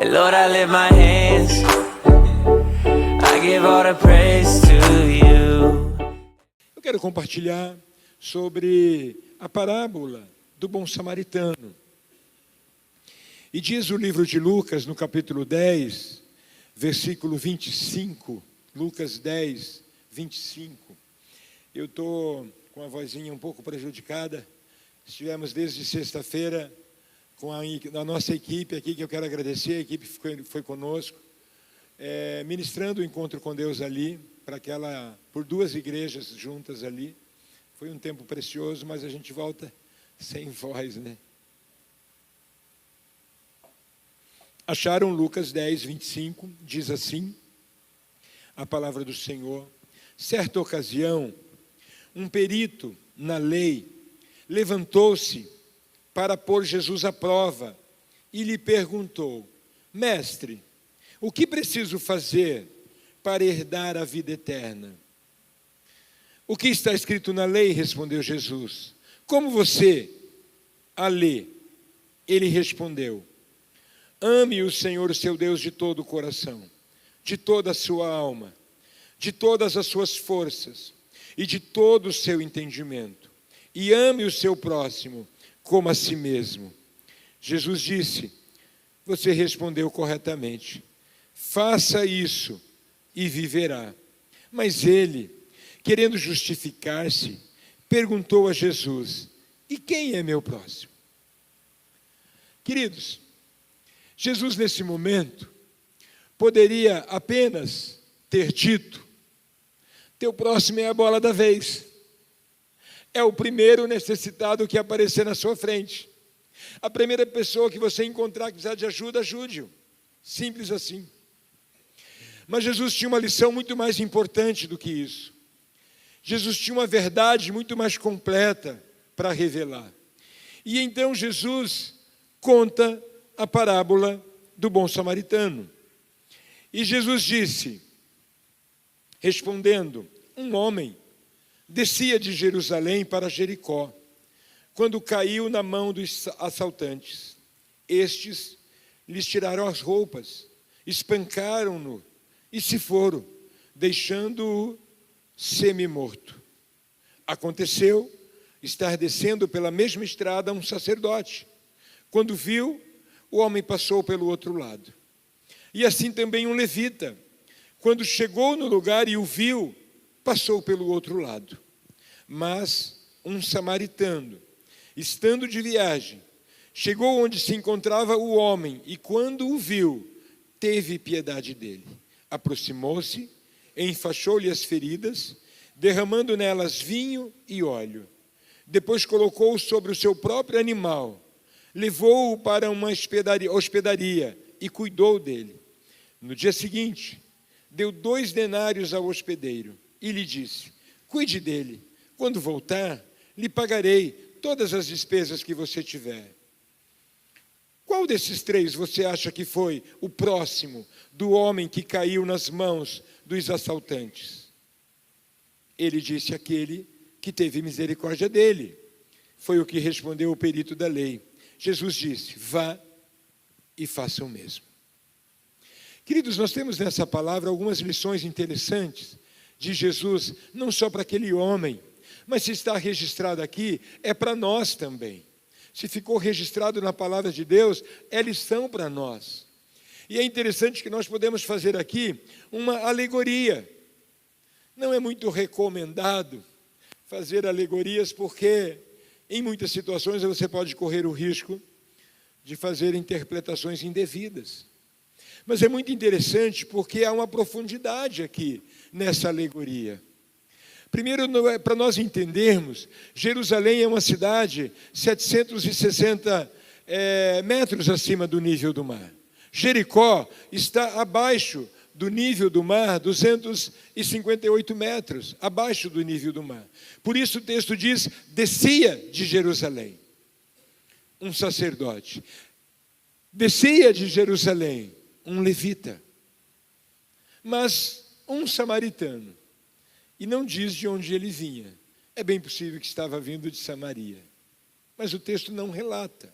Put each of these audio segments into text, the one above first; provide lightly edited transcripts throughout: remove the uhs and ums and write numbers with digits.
Lord, I lift my hands, I give all the praise to you. Eu quero compartilhar sobre a parábola do bom samaritano. E diz o livro de Lucas, no capítulo 10, versículo 25, Lucas 10, 25. Eu estou com a vozinha um pouco prejudicada. Estivemos desde sexta-feira com a nossa equipe aqui, que eu quero agradecer, a equipe foi conosco, ministrando o encontro com Deus ali, por duas igrejas juntas ali. Foi um tempo precioso, mas a gente volta sem voz, né? Acharam Lucas 10, 25, diz assim, a palavra do Senhor: certa ocasião, um perito na lei levantou-se para pôr Jesus à prova e lhe perguntou: mestre, o que preciso fazer para herdar a vida eterna? O que está escrito na lei? Respondeu Jesus. Como você a lê? Ele respondeu: ame o Senhor, seu Deus, de todo o coração, de toda a sua alma, de todas as suas forças e de todo o seu entendimento, e ame o seu próximo como a si mesmo. Jesus disse: você respondeu corretamente, faça isso e viverá. Mas ele, querendo justificar-se, perguntou a Jesus: e quem é meu próximo? Queridos, Jesus nesse momento poderia apenas ter dito: teu próximo é a bola da vez, é o primeiro necessitado que aparecer na sua frente, a primeira pessoa que você encontrar que precisar de ajuda, ajude-o, simples assim. Mas Jesus tinha uma lição muito mais importante do que isso. Jesus tinha uma verdade muito mais completa para revelar. E então Jesus conta a parábola do bom samaritano. E Jesus disse, respondendo: um homem descia de Jerusalém para Jericó, quando caiu na mão dos assaltantes. Estes lhes tiraram as roupas, espancaram-no e se foram, deixando-o semi-morto. Aconteceu estar descendo pela mesma estrada um sacerdote. Quando viu, o homem passou pelo outro lado. E assim também um levita, quando chegou no lugar e o viu, passou pelo outro lado. Mas um samaritano, estando de viagem, chegou onde se encontrava o homem e, quando o viu, teve piedade dele. Aproximou-se, enfaixou-lhe as feridas, derramando nelas vinho e óleo. Depois colocou-o sobre o seu próprio animal, levou-o para uma hospedaria e cuidou dele. No dia seguinte, deu 2 denários ao hospedeiro e lhe disse: cuide dele, quando voltar, lhe pagarei todas as despesas que você tiver. Qual desses 3 você acha que foi o próximo do homem que caiu nas mãos dos assaltantes? Ele disse: aquele que teve misericórdia dele. Foi o que respondeu o perito da lei. Jesus disse: vá e faça o mesmo. Queridos, nós temos nessa palavra algumas lições interessantes de Jesus, não só para aquele homem, mas se está registrado aqui, é para nós também. Se ficou registrado na palavra de Deus, é lição para nós. E é interessante que nós podemos fazer aqui uma alegoria. Não é muito recomendado fazer alegorias, porque em muitas situações você pode correr o risco de fazer interpretações indevidas. Mas é muito interessante porque há uma profundidade aqui nessa alegoria. Primeiro, para nós entendermos, Jerusalém é uma cidade 760 metros acima do nível do mar. Jericó está abaixo do nível do mar, 258 metros, abaixo do nível do mar. Por isso o texto diz: descia de Jerusalém um sacerdote. Descia de Jerusalém um levita. Mas um samaritano. E não diz de onde ele vinha. É bem possível que estava vindo de Samaria. Mas o texto não relata.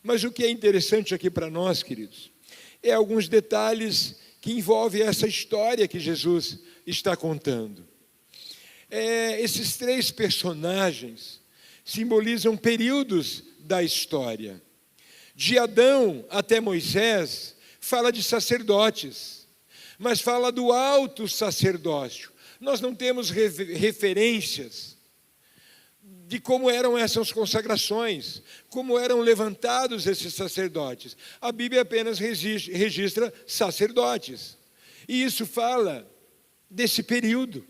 Mas o que é interessante aqui para nós, queridos, é alguns detalhes que envolvem essa história que Jesus está contando. Esses 3 personagens simbolizam períodos da história. De Adão até Moisés, fala de sacerdotes, mas fala do alto sacerdócio. Nós não temos referências de como eram essas consagrações, como eram levantados esses sacerdotes. A Bíblia apenas registra sacerdotes. E isso fala desse período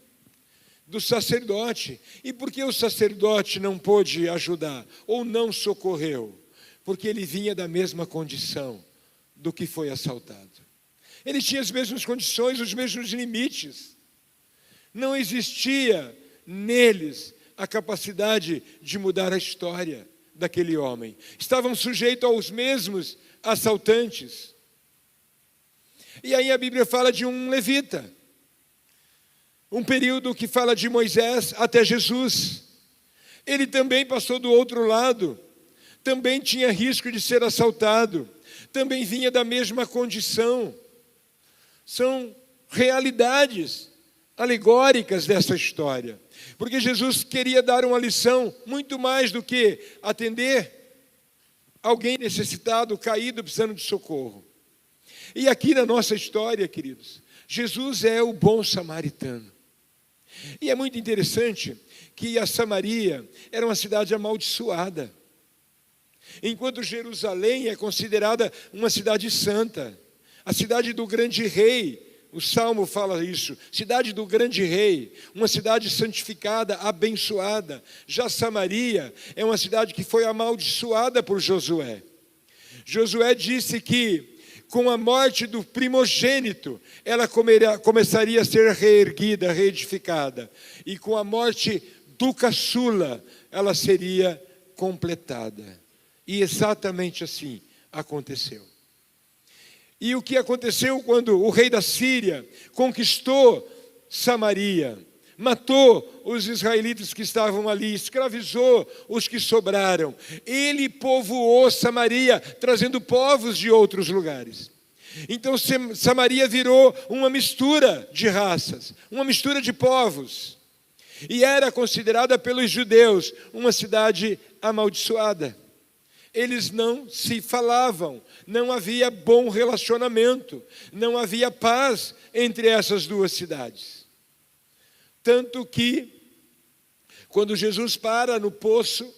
do sacerdote. E por que o sacerdote não pôde ajudar ou não socorreu? Porque ele vinha da mesma condição do que foi assaltado. Ele tinha as mesmas condições, os mesmos limites. Não existia neles a capacidade de mudar a história daquele homem. Estavam sujeitos aos mesmos assaltantes. E aí a Bíblia fala de um levita. Um período que fala de Moisés até Jesus. Ele também passou do outro lado. Também tinha risco de ser assaltado. Também vinha da mesma condição. São realidades alegóricas dessa história. Porque Jesus queria dar uma lição muito mais do que atender alguém necessitado, caído, precisando de socorro. E aqui na nossa história, queridos, Jesus é o bom samaritano. E é muito interessante que a Samaria era uma cidade amaldiçoada. Enquanto Jerusalém é considerada uma cidade santa, a cidade do grande rei. O Salmo fala isso, cidade do grande rei, uma cidade santificada, abençoada. Já Samaria é uma cidade que foi amaldiçoada por Josué. Josué disse que com a morte do primogênito, ela começaria a ser reerguida, reedificada. E com a morte do caçula, ela seria completada. E exatamente assim aconteceu. E o que aconteceu quando o rei da Síria conquistou Samaria, matou os israelitas que estavam ali, escravizou os que sobraram. Ele povoou Samaria, trazendo povos de outros lugares. Então Samaria virou uma mistura de raças, uma mistura de povos. E era considerada pelos judeus uma cidade amaldiçoada. Eles não se falavam, não havia bom relacionamento, não havia paz entre essas duas cidades. Tanto que, quando Jesus para no poço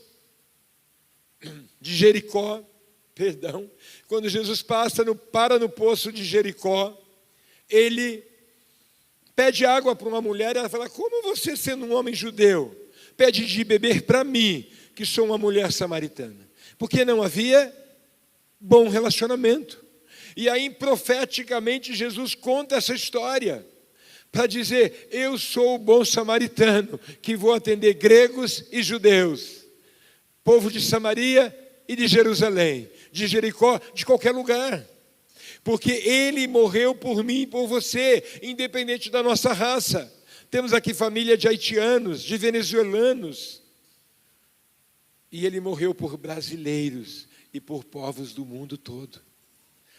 de Jericó, quando Jesus para no poço de Jericó, ele pede água para uma mulher, e ela fala: como você, sendo um homem judeu, pede de beber para mim, que sou uma mulher samaritana? Porque não havia bom relacionamento. E aí, profeticamente, Jesus conta essa história para dizer: eu sou o bom samaritano, que vou atender gregos e judeus, povo de Samaria e de Jerusalém, de Jericó, de qualquer lugar. Porque ele morreu por mim e por você, independente da nossa raça. Temos aqui família de haitianos, de venezuelanos. E ele morreu por brasileiros e por povos do mundo todo.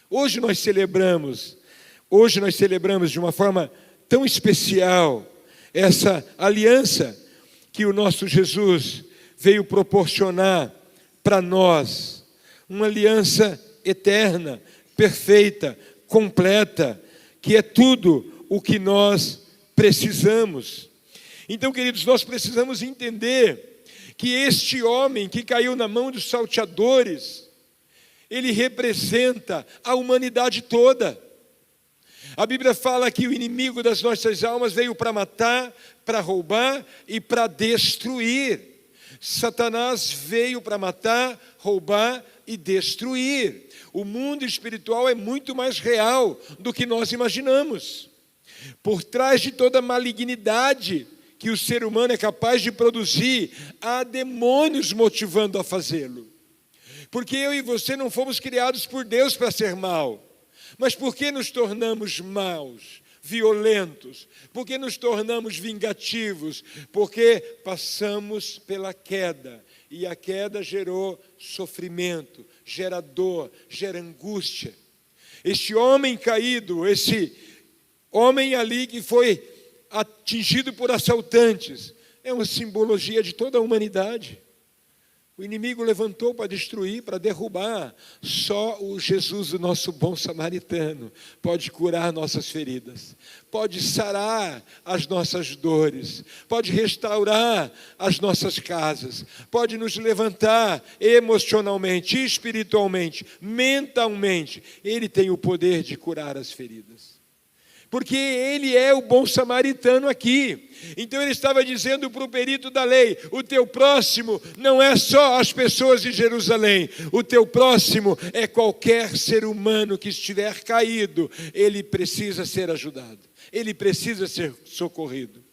Hoje nós celebramos de uma forma tão especial essa aliança que o nosso Jesus veio proporcionar para nós. Uma aliança eterna, perfeita, completa, que é tudo o que nós precisamos. Então, queridos, nós precisamos entender que este homem que caiu na mão dos salteadores, ele representa a humanidade toda. A Bíblia fala que o inimigo das nossas almas veio para matar, para roubar e para destruir. Satanás veio para matar, roubar e destruir. O mundo espiritual é muito mais real do que nós imaginamos. Por trás de toda malignidade que o ser humano é capaz de produzir, há demônios motivando a fazê-lo. Porque eu e você não fomos criados por Deus para ser mal. Mas por que nos tornamos maus, violentos? Por que nos tornamos vingativos? Porque passamos pela queda. E a queda gerou sofrimento, gera dor, gera angústia. Este homem caído, esse homem ali que foi atingido por assaltantes, é uma simbologia de toda a humanidade. O inimigo levantou para destruir, para derrubar. Só o Jesus, o nosso bom samaritano, pode curar nossas feridas, pode sarar as nossas dores, pode restaurar as nossas casas, pode nos levantar emocionalmente, espiritualmente, mentalmente. Ele tem o poder de curar as feridas. Porque ele é o bom samaritano aqui. Então ele estava dizendo para o perito da lei: o teu próximo não é só as pessoas de Jerusalém, o teu próximo é qualquer ser humano que estiver caído. Ele precisa ser ajudado, ele precisa ser socorrido.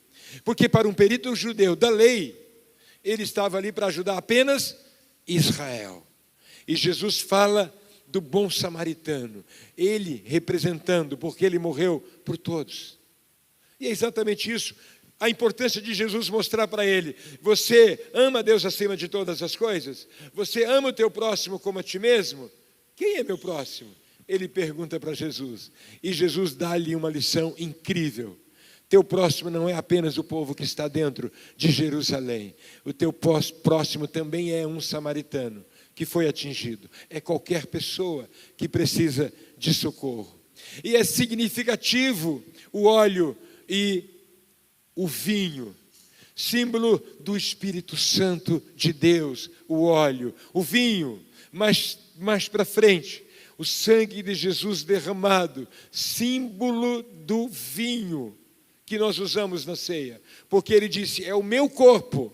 Porque para um perito judeu da lei, ele estava ali para ajudar apenas Israel. E Jesus fala do bom samaritano, ele representando, porque ele morreu por todos. E é exatamente isso, a importância de Jesus mostrar para ele: você ama Deus acima de todas as coisas? Você ama o teu próximo como a ti mesmo? Quem é meu próximo? Ele pergunta para Jesus, e Jesus dá-lhe uma lição incrível. Teu próximo não é apenas o povo que está dentro de Jerusalém, o teu próximo também é um samaritano que foi atingido, é qualquer pessoa que precisa de socorro. E é significativo o óleo e o vinho, símbolo do Espírito Santo de Deus, o óleo, o vinho, mais para frente, o sangue de Jesus derramado, símbolo do vinho que nós usamos na ceia, porque ele disse: é o meu corpo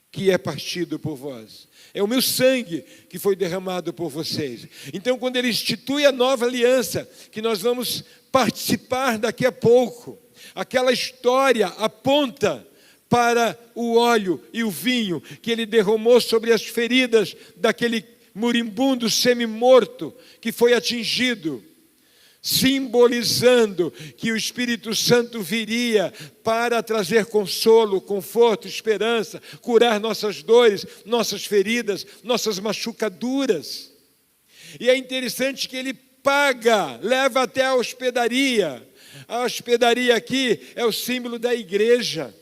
que é partido por vós, é o meu sangue que foi derramado por vocês. Então, quando ele institui a nova aliança, que nós vamos participar daqui a pouco, aquela história aponta para o óleo e o vinho que ele derramou sobre as feridas daquele moribundo semi-morto que foi atingido, simbolizando que o Espírito Santo viria para trazer consolo, conforto, esperança, curar nossas dores, nossas feridas, nossas machucaduras. E é interessante que ele paga, leva até a hospedaria. A hospedaria aqui é o símbolo da igreja,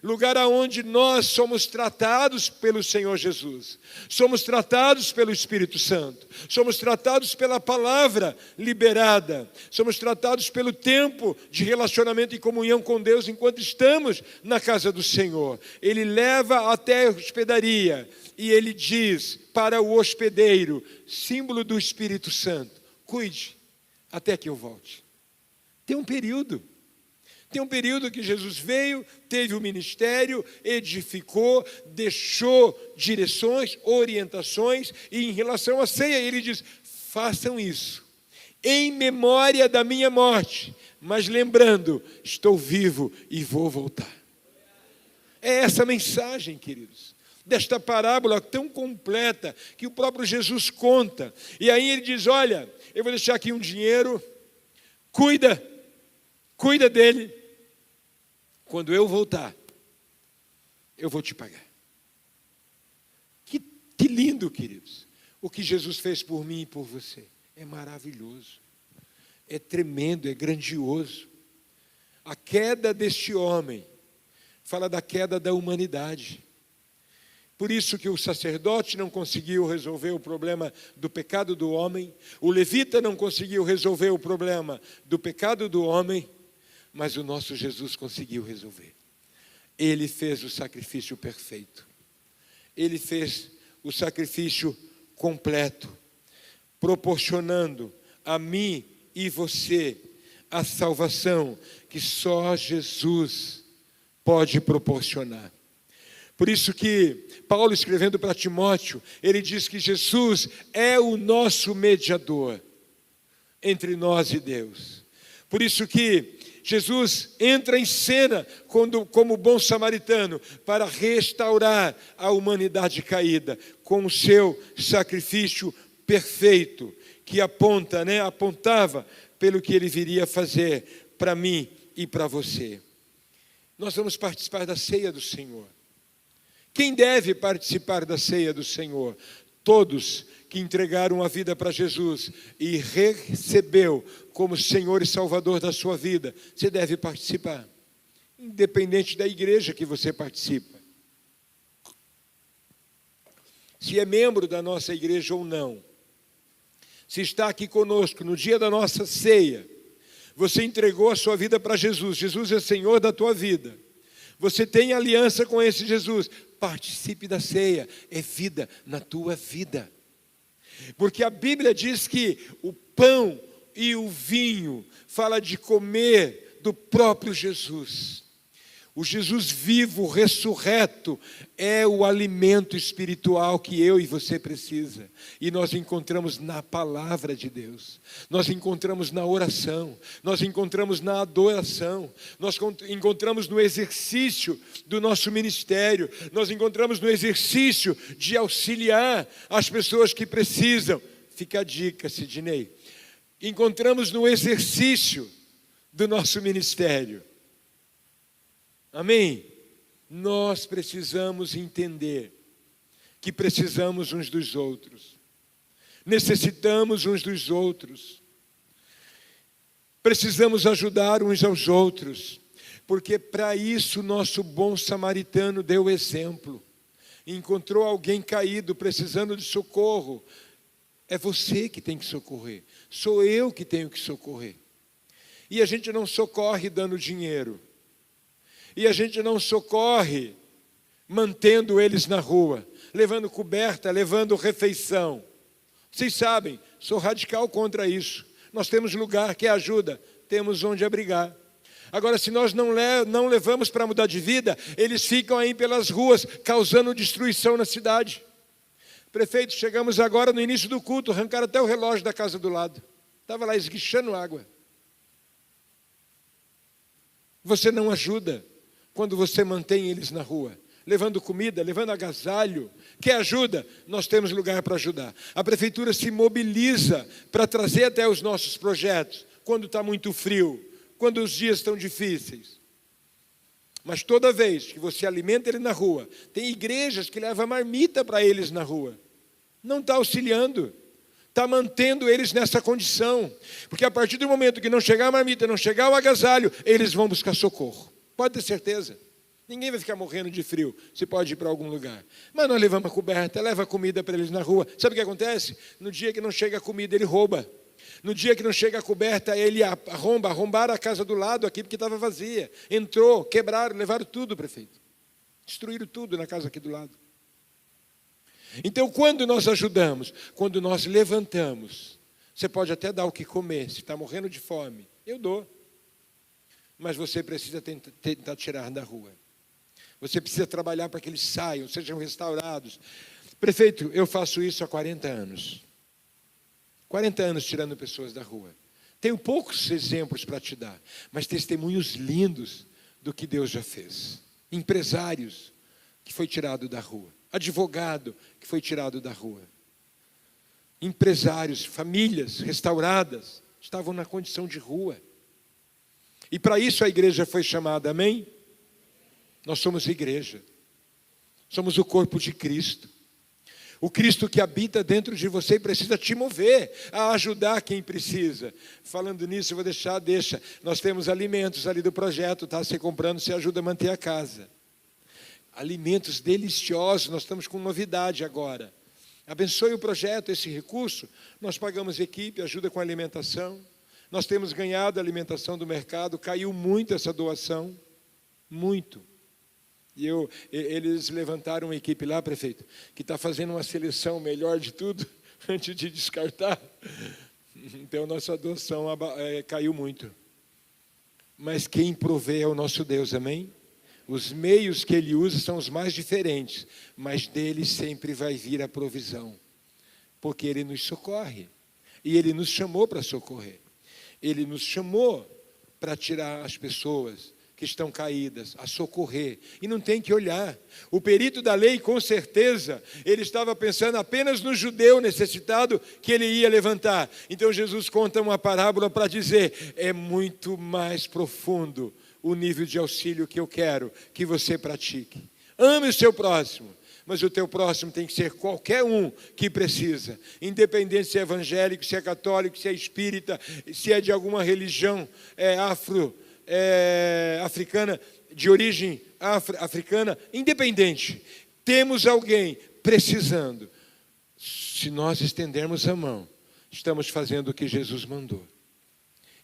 lugar aonde nós somos tratados pelo Senhor Jesus, somos tratados pelo Espírito Santo, somos tratados pela palavra liberada, somos tratados pelo tempo de relacionamento e comunhão com Deus enquanto estamos na casa do Senhor. Ele leva até a hospedaria e ele diz para o hospedeiro, símbolo do Espírito Santo: cuide até que eu volte. Tem um período que Jesus veio, teve o ministério, edificou, deixou direções, orientações, e em relação à ceia ele diz: façam isso em memória da minha morte, mas lembrando, estou vivo e vou voltar. É essa mensagem, queridos, desta parábola tão completa que o próprio Jesus conta. E aí ele diz: olha, eu vou deixar aqui um dinheiro, cuida dele. Quando eu voltar, eu vou te pagar. Que lindo, queridos. O que Jesus fez por mim e por você é maravilhoso, é tremendo, é grandioso. A queda deste homem fala da queda da humanidade. Por isso que o sacerdote não conseguiu resolver o problema do pecado do homem, o levita não conseguiu resolver o problema do pecado do homem, mas o nosso Jesus conseguiu resolver. Ele fez o sacrifício perfeito. Ele fez o sacrifício completo, proporcionando a mim e você a salvação que só Jesus pode proporcionar. Por isso que Paulo, escrevendo para Timóteo, ele diz que Jesus é o nosso mediador entre nós e Deus. Por isso que Jesus entra em cena como bom samaritano para restaurar a humanidade caída com o seu sacrifício perfeito, que apontava pelo que ele viria fazer para mim e para você. Nós vamos participar da ceia do Senhor. Quem deve participar da ceia do Senhor? todos que entregaram a vida para Jesus e recebeu como Senhor e Salvador da sua vida, você deve participar, independente da igreja que você participa. Se é membro da nossa igreja ou não, se está aqui conosco no dia da nossa ceia, você entregou a sua vida para Jesus, Jesus é Senhor da tua vida, você tem aliança com esse Jesus, participe da ceia, é vida na tua vida. Porque a Bíblia diz que o pão e o vinho fala de comer do próprio Jesus. O Jesus vivo, ressurreto, é o alimento espiritual que eu e você precisa. E nós encontramos na palavra de Deus, nós encontramos na oração, nós encontramos na adoração, nós encontramos no exercício do nosso ministério, nós encontramos no exercício de auxiliar as pessoas que precisam. Fica a dica, Sidney. Encontramos no exercício do nosso ministério. Amém? Nós precisamos entender que precisamos uns dos outros. Necessitamos uns dos outros. Precisamos ajudar uns aos outros. Porque para isso nosso bom samaritano deu exemplo. Encontrou alguém caído, precisando de socorro. É você que tem que socorrer. Sou eu que tenho que socorrer. E a gente não socorre dando dinheiro. E a gente não socorre mantendo eles na rua, levando coberta, levando refeição. Vocês sabem, sou radical contra isso. Nós temos lugar que ajuda, temos onde abrigar. Agora, se nós não levamos para mudar de vida, eles ficam aí pelas ruas, causando destruição na cidade. Prefeito, chegamos agora no início do culto, arrancaram até o relógio da casa do lado. Estava lá esguichando água. Você não ajuda quando você mantém eles na rua, levando comida, levando agasalho. Quer ajuda? Nós temos lugar para ajudar. A prefeitura se mobiliza para trazer até os nossos projetos, quando está muito frio, quando os dias estão difíceis. Mas toda vez que você alimenta ele na rua, tem igrejas que levam marmita para eles na rua. Não está auxiliando, está mantendo eles nessa condição. Porque a partir do momento que não chegar a marmita, não chegar o agasalho, eles vão buscar socorro. Pode ter certeza. Ninguém vai ficar morrendo de frio. Você pode ir para algum lugar. Mas nós levamos a coberta, leva comida para eles na rua. Sabe o que acontece? No dia que não chega a comida, ele rouba. No dia que não chega a coberta, ele arrombaram a casa do lado aqui, porque estava vazia. Entrou, quebraram, levaram tudo, prefeito. Destruíram tudo na casa aqui do lado. Então, quando nós ajudamos, quando nós levantamos, você pode até dar o que comer. Se está morrendo de fome, eu dou. Mas você precisa tentar tirar da rua. Você precisa trabalhar para que eles saiam, sejam restaurados. Prefeito, eu faço isso há 40 anos. 40 anos tirando pessoas da rua. Tenho poucos exemplos para te dar, mas testemunhos lindos do que Deus já fez. Empresários que foi tirado da rua. Advogado que foi tirado da rua. Empresários, famílias restauradas, estavam na condição de rua. E para isso a igreja foi chamada, amém? Nós somos igreja. Somos o corpo de Cristo. O Cristo que habita dentro de você e precisa te mover a ajudar quem precisa. Falando nisso, eu vou deixa. Nós temos alimentos ali do projeto, tá? Você comprando, você ajuda a manter a casa. Alimentos deliciosos, nós estamos com novidade agora. Abençoe o projeto, esse recurso. Nós pagamos equipe, ajuda com a alimentação. Nós temos ganhado a alimentação do mercado, caiu muito essa doação, muito. E eles levantaram uma equipe lá, prefeito, que está fazendo uma seleção melhor de tudo, antes de descartar. Então, nossa doação caiu muito. Mas quem provê é o nosso Deus, amém? Os meios que Ele usa são os mais diferentes, mas dele sempre vai vir a provisão, porque Ele nos socorre, e Ele nos chamou para socorrer. Ele nos chamou para tirar as pessoas que estão caídas, a socorrer. E não tem que olhar. O perito da lei, com certeza, ele estava pensando apenas no judeu necessitado que ele ia levantar. Então Jesus conta uma parábola para dizer, é muito mais profundo o nível de auxílio que eu quero que você pratique. Ame o seu próximo, mas o teu próximo tem que ser qualquer um que precisa, independente se é evangélico, se é católico, se é espírita, se é de alguma religião africana, de origem africana, independente. Temos alguém precisando. Se nós estendermos a mão, estamos fazendo o que Jesus mandou.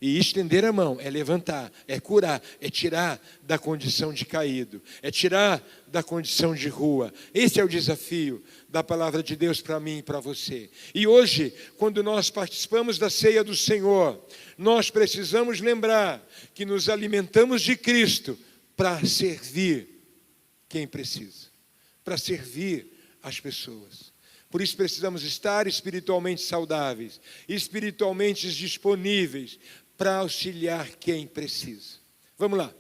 E estender a mão é levantar, é curar, é tirar da condição de caído, é tirar da condição de rua. Esse é o desafio da palavra de Deus para mim e para você. E hoje, quando nós participamos da ceia do Senhor, nós precisamos lembrar que nos alimentamos de Cristo para servir quem precisa, para servir as pessoas. Por isso precisamos estar espiritualmente saudáveis, espiritualmente disponíveis, para auxiliar quem precisa. Vamos lá.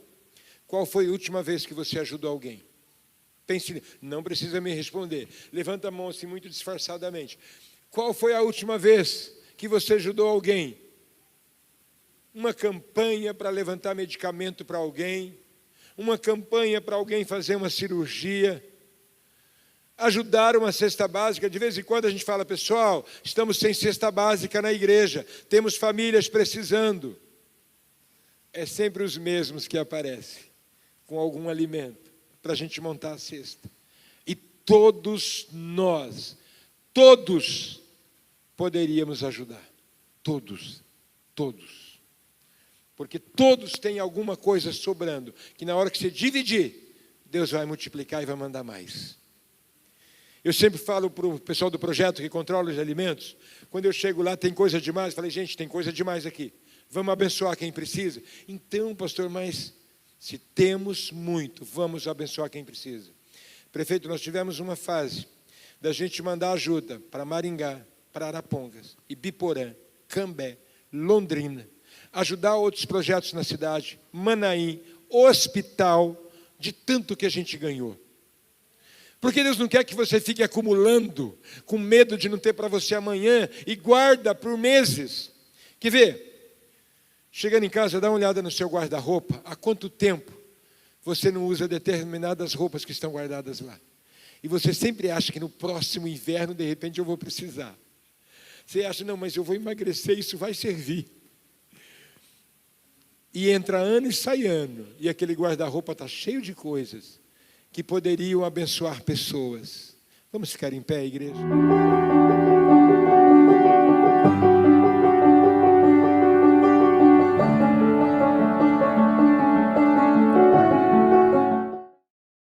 Qual foi a última vez que você ajudou alguém? Pense, não precisa me responder. Levanta a mão assim muito disfarçadamente. Qual foi a última vez que você ajudou alguém? Uma campanha para levantar medicamento para alguém? Uma campanha para alguém fazer uma cirurgia? Ajudar uma cesta básica? De vez em quando a gente fala, pessoal, estamos sem cesta básica na igreja, temos famílias precisando. É sempre os mesmos que aparecem, com algum alimento, para a gente montar a cesta. E todos nós, todos, poderíamos ajudar. Todos. Porque todos têm alguma coisa sobrando, que na hora que você dividir, Deus vai multiplicar e vai mandar mais. Eu sempre falo para o pessoal do projeto que controla os alimentos, quando eu chego lá, tem coisa demais, eu falei, gente, tem coisa demais aqui, vamos abençoar quem precisa. Então, pastor, mas se temos muito, vamos abençoar quem precisa. Prefeito, nós tivemos uma fase da gente mandar ajuda para Maringá, para Arapongas, Ibiporã, Cambé, Londrina, ajudar outros projetos na cidade, Manaim, hospital, de tanto que a gente ganhou. Porque Deus não quer que você fique acumulando, com medo de não ter para você amanhã, e guarda por meses. Quer ver? Chegando em casa, dá uma olhada no seu guarda-roupa, há quanto tempo você não usa determinadas roupas que estão guardadas lá? E você sempre acha que no próximo inverno, de repente, eu vou precisar. Você acha, não, mas eu vou emagrecer, isso vai servir. E entra ano e sai ano, e aquele guarda-roupa está cheio de coisas que poderiam abençoar pessoas. Vamos ficar em pé, igreja?